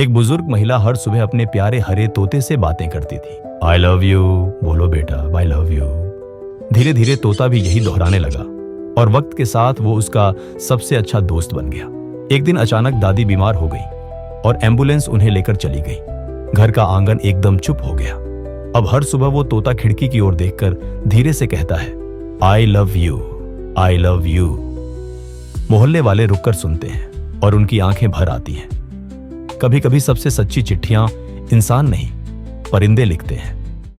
एक बुजुर्ग महिला हर सुबह अपने प्यारे हरे तोते से बातें करती थी। आई लव यू, बोलो बेटा, आई लव यू। धीरे धीरे तोता भी यही दोहराने लगा और वक्त के साथ वो उसका सबसे अच्छा दोस्त बन गया। एक दिन अचानक दादी बीमार हो गई और एम्बुलेंस उन्हें लेकर चली गई। घर का आंगन एकदम चुप हो गया। अब हर सुबह वो तोता खिड़की की ओर देखकर धीरे से कहता है, I love you, I love you. मोहल्ले वाले रुककर सुनते हैं और उनकी आंखें भर आती हैं। कभी कभी सबसे सच्ची चिट्ठियां इंसान नहीं, परिंदे लिखते हैं।